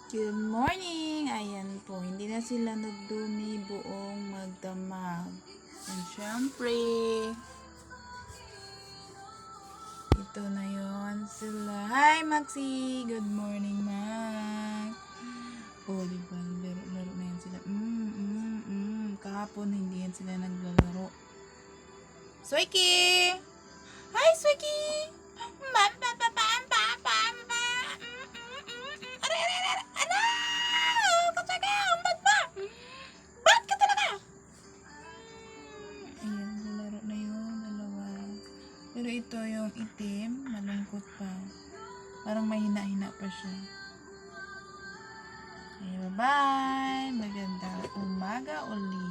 Good morning! Ayan po, hindi na sila nagdumi buong magdamag. And syempre, ito na yon sila. Hi, Maxi! Good morning, Max! Oh, diba? Laro na yan sila. Kahapon, hindi yan sila naglalaro. Swiki! Hi, Swiki! Ayan, lalaro na yun, dalawa. Pero ito yung itim, malungkot pa. Parang mahina-hina pa siya. Okay, bye-bye! Magandang umaga ulit.